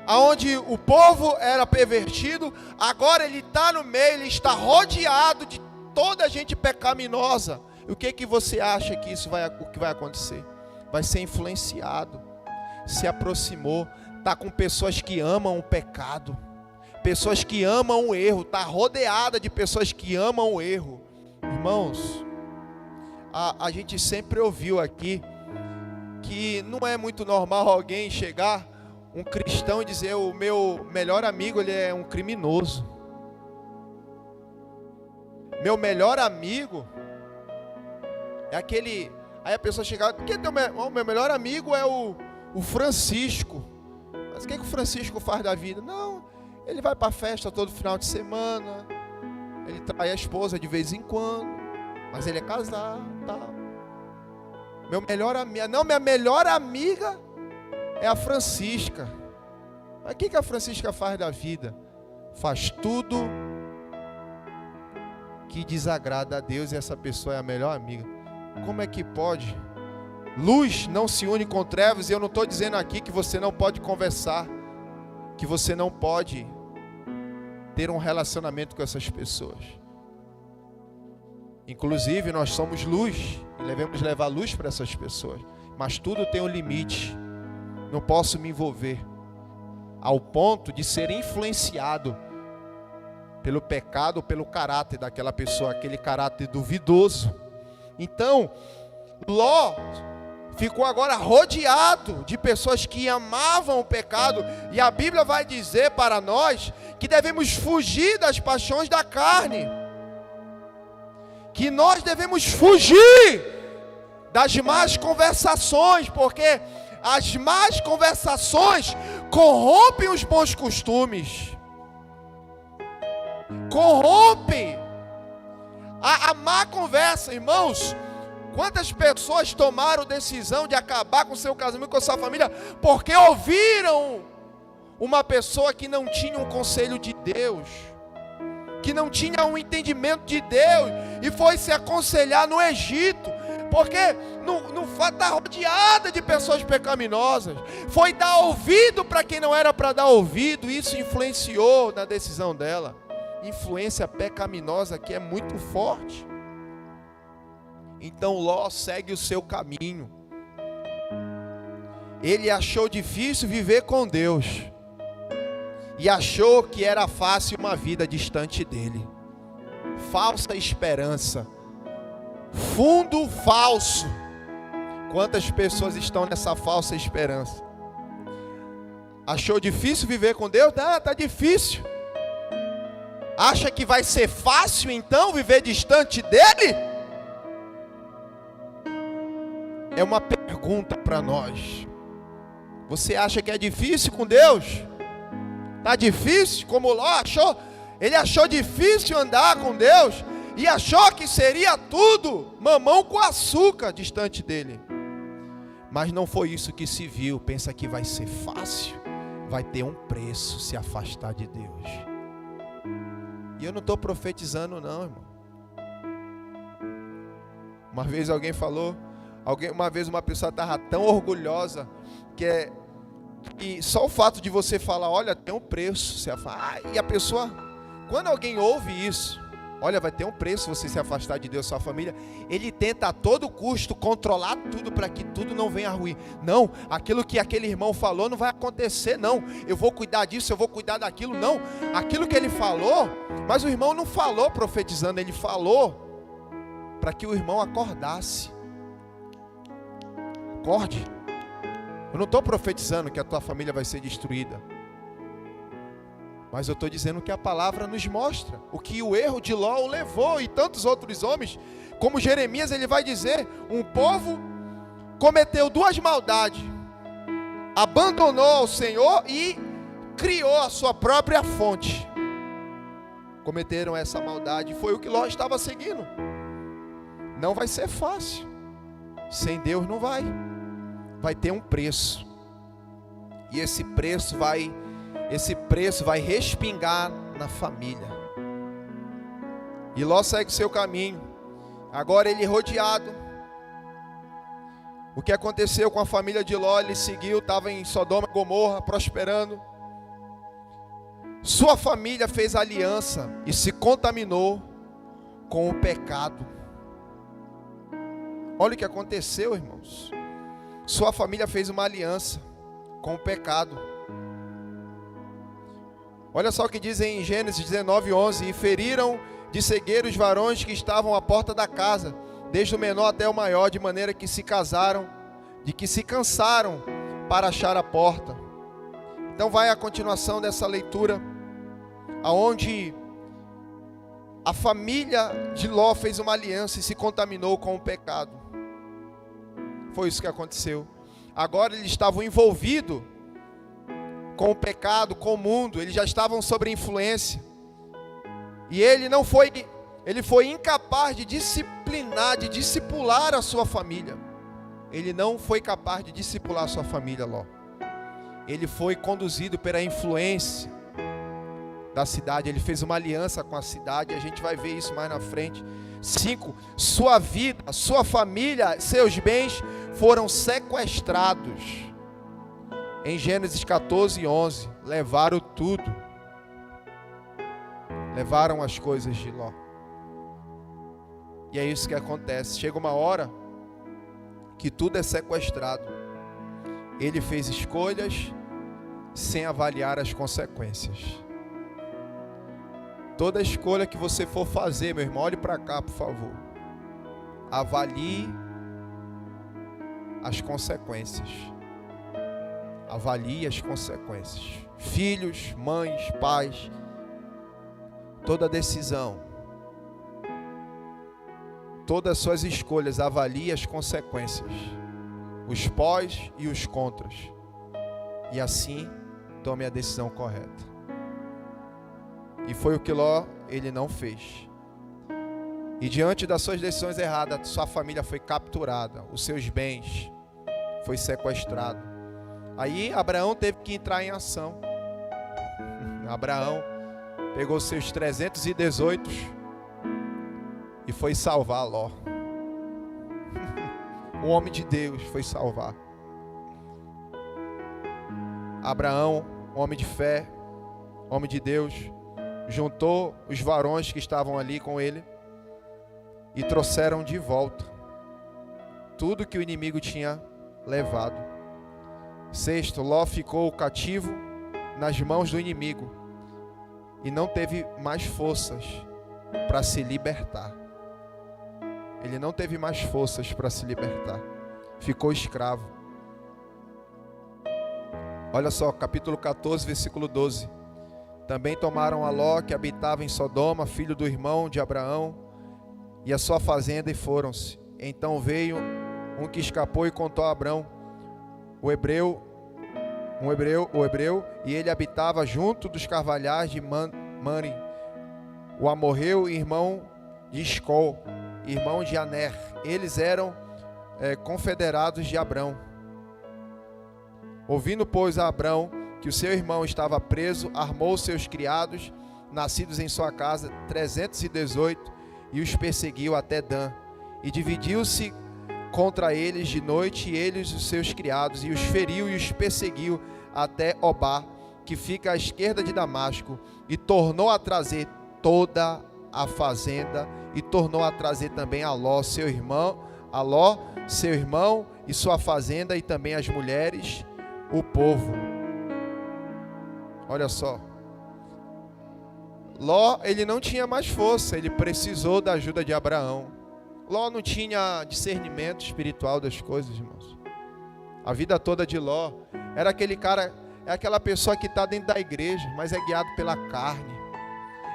onde o povo era pervertido. Agora ele está no meio, ele está rodeado de toda a gente pecaminosa. E o que você acha que o que vai acontecer? Vai ser influenciado. Se aproximou, está com pessoas que amam o pecado, pessoas que amam o erro, está rodeada de pessoas que amam o erro. Irmãos, a gente sempre ouviu aqui que não é muito normal alguém chegar, um cristão, e dizer: o meu melhor amigo, ele é um criminoso. Meu melhor amigo é aquele... Aí a pessoa chega: porque o meu melhor amigo é o Francisco. Mas o que o Francisco faz da vida? Não, ele vai para a festa todo final de semana, ele trai a esposa de vez em quando, mas ele é casado, tá? Meu melhor amigo... Não, minha melhor amiga é a Francisca. Mas o que a Francisca faz da vida? Faz tudo que desagrada a Deus, e essa pessoa é a melhor amiga. Como é que pode? Luz não se une com trevas. E eu não estou dizendo aqui que você não pode conversar, que você não pode ter um relacionamento com essas pessoas. Inclusive nós somos luz e devemos levar luz para essas pessoas. Mas tudo tem um limite. Não posso me envolver ao ponto de ser influenciado pelo pecado, pelo caráter daquela pessoa, aquele caráter duvidoso. Então, Ló ficou agora rodeado de pessoas que amavam o pecado. E a Bíblia vai dizer para nós que devemos fugir das paixões da carne, que nós devemos fugir das más conversações, porque as más conversações corrompem os bons costumes, corrompem a má conversa. Irmãos, quantas pessoas tomaram decisão de acabar com seu casamento, com sua família, porque ouviram uma pessoa que não tinha um conselho de Deus, que não tinha um entendimento de Deus, e foi se aconselhar no Egito, porque não está rodeada de pessoas pecaminosas, foi dar ouvido para quem não era para dar ouvido, e isso influenciou na decisão dela. Influência pecaminosa que é muito forte. Então Ló segue o seu caminho. Ele achou difícil viver com Deus, e achou que era fácil uma vida distante dele. Falsa esperança, fundo falso. Quantas pessoas estão nessa falsa esperança? Achou difícil viver com Deus? Tá difícil. Acha que vai ser fácil então viver distante dele? É uma pergunta para nós. Você acha que é difícil com Deus? Está difícil? Como Ló achou? Ele achou difícil andar com Deus e achou que seria tudo mamão com açúcar distante dele. Mas não foi isso que se viu. Pensa que vai ser fácil. Vai ter um preço se afastar de Deus. E eu não estou profetizando não, irmão. Uma vez alguém falou, uma vez uma pessoa estava tão orgulhosa e só o fato de você falar, olha, tem um preço se afastar. E a pessoa, quando alguém ouve isso, olha, vai ter um preço você se afastar de Deus e sua família, ele tenta a todo custo controlar tudo para que tudo não venha ruim. Não, aquilo que aquele irmão falou não vai acontecer, não. Eu vou cuidar disso, eu vou cuidar daquilo, não. Aquilo que ele falou, mas o irmão não falou profetizando, ele falou para que o irmão acordasse. Acorde. Eu não estou profetizando que a tua família vai ser destruída. Mas eu estou dizendo que a palavra nos mostra o que o erro de Ló o levou e tantos outros homens. Como Jeremias, ele vai dizer, um povo cometeu duas maldades. Abandonou o Senhor e criou a sua própria fonte. Cometeram essa maldade. Foi o que Ló estava seguindo. Não vai ser fácil. Sem Deus não vai. Vai ter um preço. E esse preço vai respingar na família. E Ló segue o seu caminho. Agora ele rodeado. O que aconteceu com a família de Ló? Ele seguiu, estava em Sodoma e Gomorra, prosperando. Sua família fez aliança e se contaminou com o pecado. Olha o que aconteceu, irmãos. Sua família fez uma aliança com o pecado. Olha só o que diz em Gênesis 19:11. E feriram de cegueira os varões que estavam à porta da casa, desde o menor até o maior, de maneira que se cansaram para achar a porta. Então vai a continuação dessa leitura, aonde a família de Ló fez uma aliança e se contaminou com o pecado. Foi isso que aconteceu. Agora eles estavam envolvidos com o pecado, com o mundo. Eles já estavam sob influência. E ele foi incapaz de discipular a sua família. Ele não foi capaz de discipular a sua família, Ló. Ele foi conduzido pela influência da cidade. Ele fez uma aliança com a cidade. A gente vai ver isso mais na frente. 5. Sua vida, sua família, seus bens foram sequestrados. Em Gênesis 14:11, levaram tudo. Levaram as coisas de Ló. E é isso que acontece. Chega uma hora que tudo é sequestrado. Ele fez escolhas sem avaliar as consequências. Toda escolha que você for fazer, meu irmão, olhe para cá, por favor. Avalie as consequências. Avalie as consequências. Filhos, mães, pais, toda decisão, todas as suas escolhas, avalie as consequências, os pós e os contras, e assim tome a decisão correta. E foi o que Ló, ele não fez. E diante das suas decisões erradas, sua família foi capturada, os seus bens foi sequestrado. Aí Abraão teve que entrar em ação. Abraão pegou seus 318 e foi salvar Ló. O homem de Deus foi salvar. Abraão, homem de fé, homem de Deus, juntou os varões que estavam ali com ele e trouxeram de volta tudo que o inimigo tinha levado. 6. Ló ficou cativo nas mãos do inimigo e não teve mais forças para se libertar. Ele não teve mais forças para se libertar. Ficou escravo. Olha só, capítulo 14, versículo 12. Também tomaram a Ló, que habitava em Sodoma, filho do irmão de Abraão, e a sua fazenda, e foram-se. Então veio um que escapou e contou a Abrão, o hebreu, e ele habitava junto dos carvalhais de Manre, o amorreu, irmão de Escol, irmão de Aner. Eles eram confederados de Abrão. Ouvindo, pois, a Abrão que o seu irmão estava preso, armou seus criados, nascidos em sua casa, 318, e os perseguiu até Dan. E dividiu-se contra eles de noite, e eles os seus criados, e os feriu e os perseguiu até Obá, que fica à esquerda de Damasco, e tornou a trazer toda a fazenda, e tornou a trazer também a Ló, seu irmão, e sua fazenda, e também as mulheres, o povo. Olha só, Ló, ele não tinha mais força, ele precisou da ajuda de Abraão. Ló não tinha discernimento espiritual das coisas, irmãos. A vida toda de Ló era aquele cara, é aquela pessoa que está dentro da igreja, mas é guiado pela carne.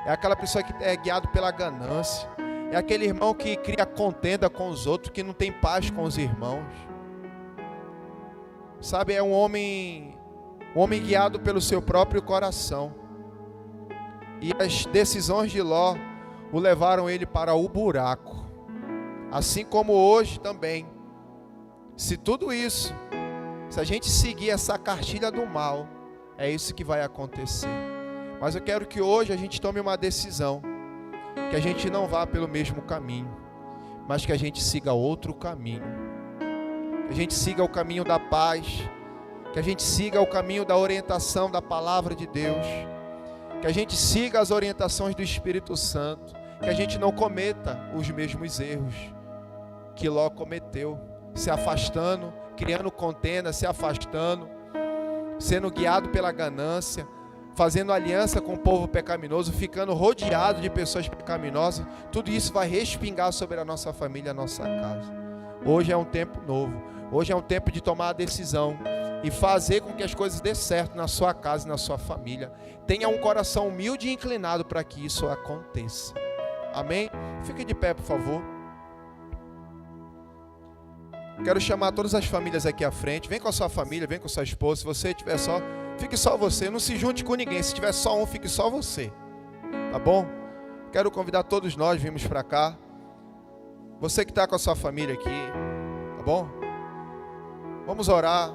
É aquela pessoa que é guiado pela ganância. É aquele irmão que cria contenda com os outros, que não tem paz com os irmãos. Sabe, é um homem guiado pelo seu próprio coração. E as decisões de Ló o levaram ele para o buraco. Assim como hoje também. Se tudo isso, se a gente seguir essa cartilha do mal, é isso que vai acontecer. Mas eu quero que hoje a gente tome uma decisão. Que a gente não vá pelo mesmo caminho, mas que a gente siga outro caminho. Que a gente siga o caminho da paz. Que a gente siga o caminho da orientação da palavra de Deus. Que a gente siga as orientações do Espírito Santo. Que a gente não cometa os mesmos erros que Ló cometeu, se afastando, criando contenda, se afastando, sendo guiado pela ganância, fazendo aliança com o povo pecaminoso, ficando rodeado de pessoas pecaminosas. Tudo isso vai respingar sobre a nossa família, a nossa casa. Hoje é um tempo novo. Hoje é um tempo de tomar a decisão e fazer com que as coisas dê certo na sua casa e na sua família. Tenha um coração humilde e inclinado para que isso aconteça. Amém? Fique de pé, por favor. Quero chamar todas as famílias aqui à frente. Vem com a sua família, vem com a sua esposa. Se você estiver só, fique só você. Não se junte com ninguém. Se tiver só um, fique só você. Tá bom? Quero convidar todos nós, vimos para cá. Você que está com a sua família aqui, tá bom? Vamos orar.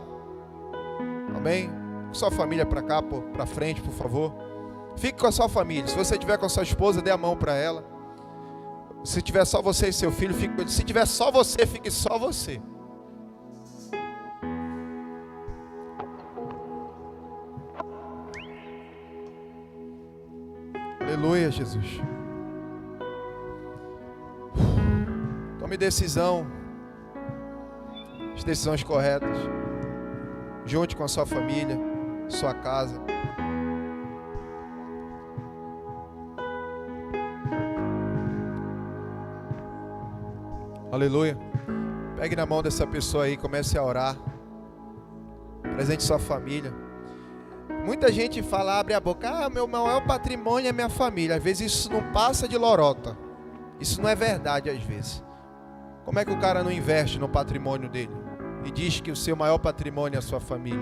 Amém? Com sua família para cá, para frente, por favor. Fique com a sua família. Se você estiver com a sua esposa, dê a mão para ela. Se tiver só você e seu filho, fique com ele. Se tiver só você, fique só você. Aleluia, Jesus. Tome decisão. As decisões corretas. Junte com a sua família, sua casa. Aleluia. Pegue na mão dessa pessoa aí, comece a orar. Presente sua família. Muita gente fala, abre a boca, meu maior patrimônio é minha família. Às vezes isso não passa de lorota. Isso não é verdade às vezes. Como é que o cara não investe no patrimônio dele? E diz que o seu maior patrimônio é a sua família.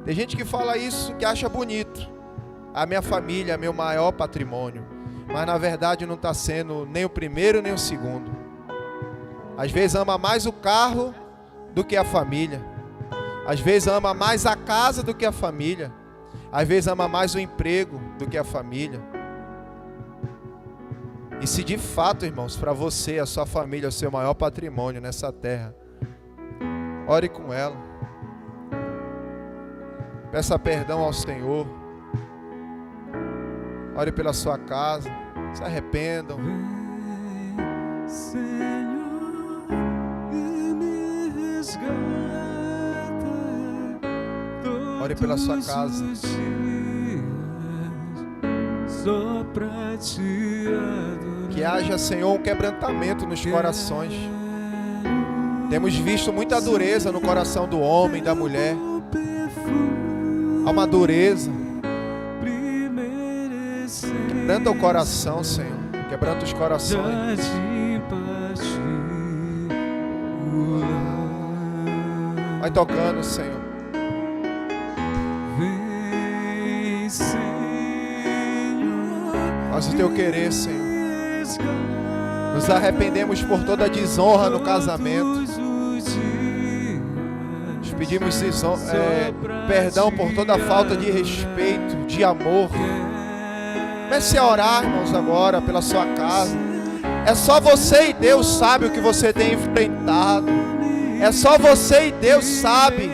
Tem gente que fala isso, que acha bonito. A minha família é meu maior patrimônio. Mas na verdade não está sendo nem o primeiro nem o segundo. Às vezes ama mais o carro do que a família. Às vezes ama mais a casa do que a família. Às vezes ama mais o emprego do que a família. E se de fato, irmãos, para você, a sua família é o seu maior patrimônio nessa terra, ore com ela. Peça perdão ao Senhor. Ore pela sua casa. Se arrependam. Senhor, e me resgata. Ore pela sua casa. Só pra te adorar. Que haja, Senhor, um quebrantamento nos corações. Temos visto muita dureza no coração do homem, da mulher. Há uma dureza. Quebranta o coração, Senhor. Quebranta os corações. Vai tocando, Senhor. Vem, Senhor. Faz o teu querer, Senhor. Nos arrependemos por toda desonra no casamento. Nos pedimos perdão por toda falta de respeito, de amor. Comece a orar, irmãos, agora pela sua casa. É só você e Deus sabe o que você tem enfrentado. É só você e Deus sabe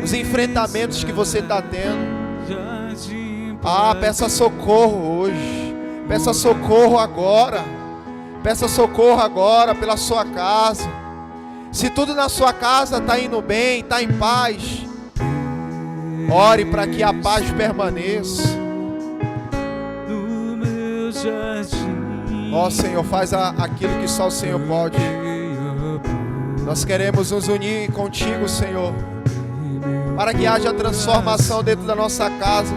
os enfrentamentos que você está tendo. Peça socorro hoje. Peça socorro agora. Peça socorro agora pela sua casa. Se tudo na sua casa está indo bem, está em paz, ore para que a paz permaneça. Ó Senhor, faz aquilo que só o Senhor pode. Nós queremos nos unir contigo, Senhor, para que haja transformação dentro da nossa casa,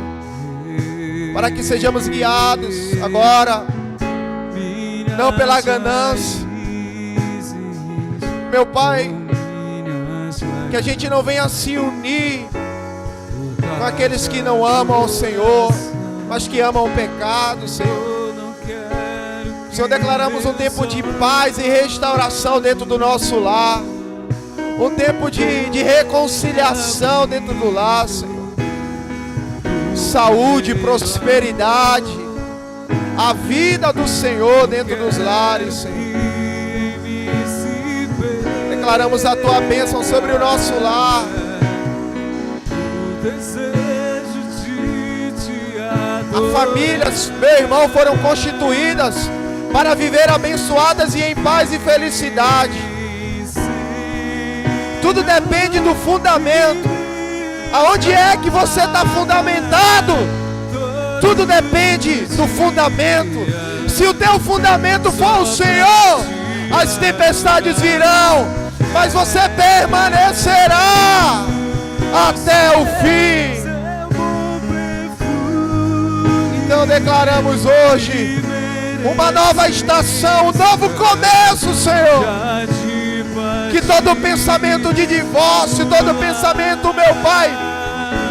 para que sejamos guiados agora, não pela ganância, meu Pai, que a gente não venha se unir com aqueles que não amam o Senhor, mas que amam o pecado, Senhor. Senhor, declaramos um tempo de paz e restauração dentro do nosso lar, um tempo de reconciliação dentro do lar, Senhor. Saúde, prosperidade, a vida do Senhor dentro dos lares, Senhor. Declaramos a tua bênção sobre o nosso lar. As famílias, meu irmão, foram constituídas para viver abençoadas e em paz e felicidade. Tudo depende do fundamento. Aonde é que você está fundamentado? Tudo depende do fundamento. Se o teu fundamento for o Senhor, as tempestades virão, mas você permanecerá até o fim. Então declaramos hoje uma nova estação, um novo começo, Senhor. Que todo pensamento de divórcio, todo pensamento, meu Pai,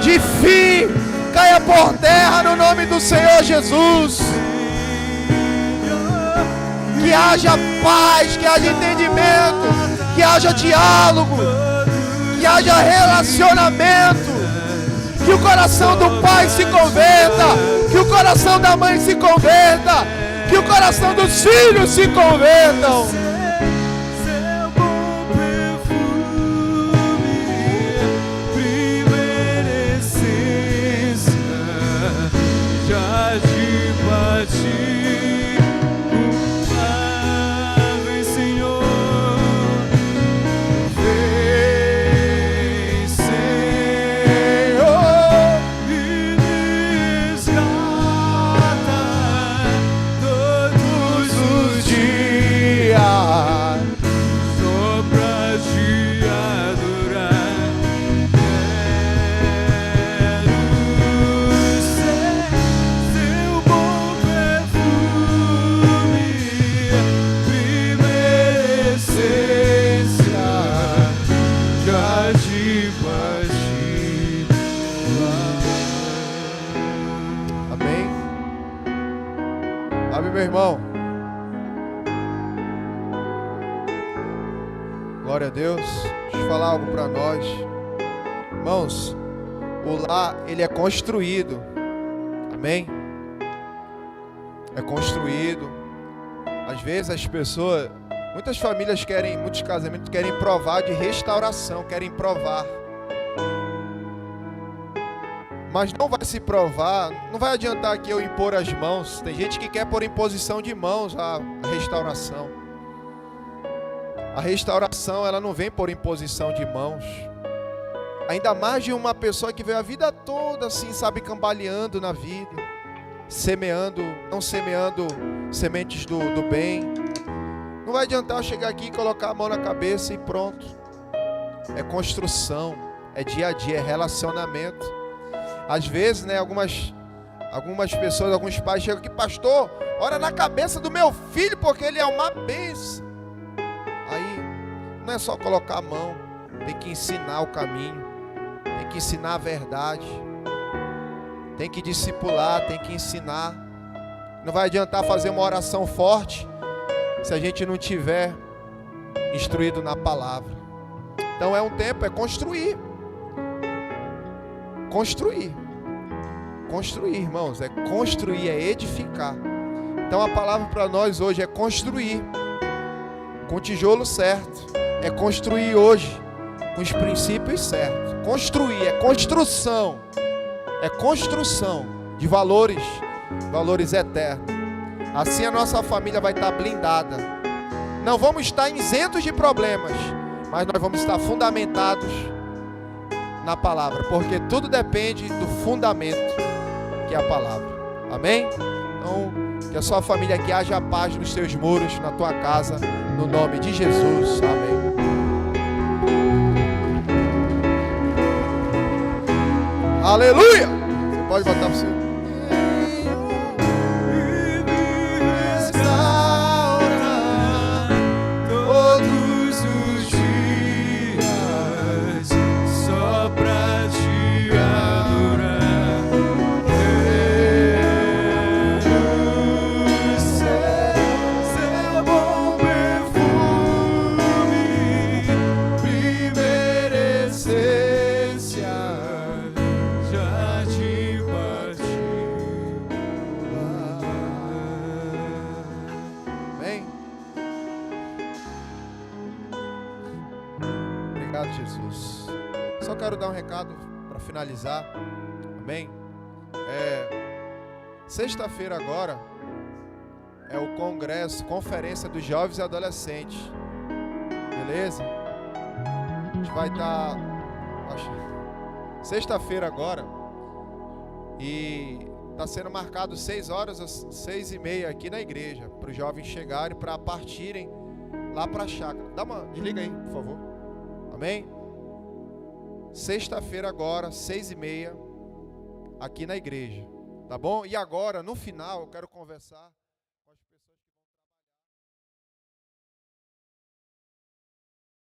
de fim, caia por terra no nome do Senhor Jesus. Que haja paz, que haja entendimento, que haja diálogo, que haja relacionamento. Que o coração do pai se converta, que o coração da mãe se converta, que o coração dos filhos se convertam. Seu bom perfume, primeira essência, já de partir, vem Senhor, vem Senhor, e resgata todos os dias, só pra te adorar. Quero ser seu bom perfume, primeira essência, já de partir. Amém. Amém, meu irmão. Glória a Deus. Deixa eu falar algo para nós. Irmãos, o lar, ele é construído. Amém? É construído. Às vezes as pessoas, muitas famílias querem, muitos casamentos querem provar de restauração, querem provar. Mas não vai se provar, não vai adiantar aqui eu impor as mãos. Tem gente que quer pôr imposição de mãos a restauração. A restauração, ela não vem por imposição de mãos. Ainda mais de uma pessoa que veio a vida toda assim, sabe, cambaleando na vida, semeando, não semeando sementes do bem. Não vai adiantar eu chegar aqui e colocar a mão na cabeça e pronto. É construção, é dia a dia, é relacionamento. Às vezes, né, algumas Algumas pessoas, alguns pais chegam aqui, pastor, ora na cabeça do meu filho, porque ele é uma bênção. Aí, não é só colocar a mão, tem que ensinar o caminho, tem que ensinar a verdade, tem que discipular, tem que ensinar. Não vai adiantar fazer uma oração forte se a gente não tiver instruído na palavra. Então é um tempo, é construir. Construir, irmãos, é construir, é edificar. Então a palavra para nós hoje é construir com o tijolo certo, é construir hoje com os princípios certos. Construir é construção de valores eternos. Assim a nossa família vai estar blindada. Não vamos estar isentos de problemas, mas nós vamos estar fundamentados na palavra, porque tudo depende do fundamento que é a palavra. Amém? Então, que a sua família aqui haja paz nos seus muros, na tua casa, no nome de Jesus. Amém. Aleluia! Você pode botar para o seu. Jesus. Só quero dar um recado para finalizar. Amém? Sexta-feira agora é o congresso, conferência dos jovens e adolescentes. Beleza? A gente vai estar sexta-feira agora e está sendo marcado 6 horas, 6h30 aqui na igreja, para os jovens chegarem, para partirem lá para a chácara. Desliga aí, por favor. Amém? Sexta-feira agora, 6h30, aqui na igreja. Tá bom? E agora, no final, eu quero conversar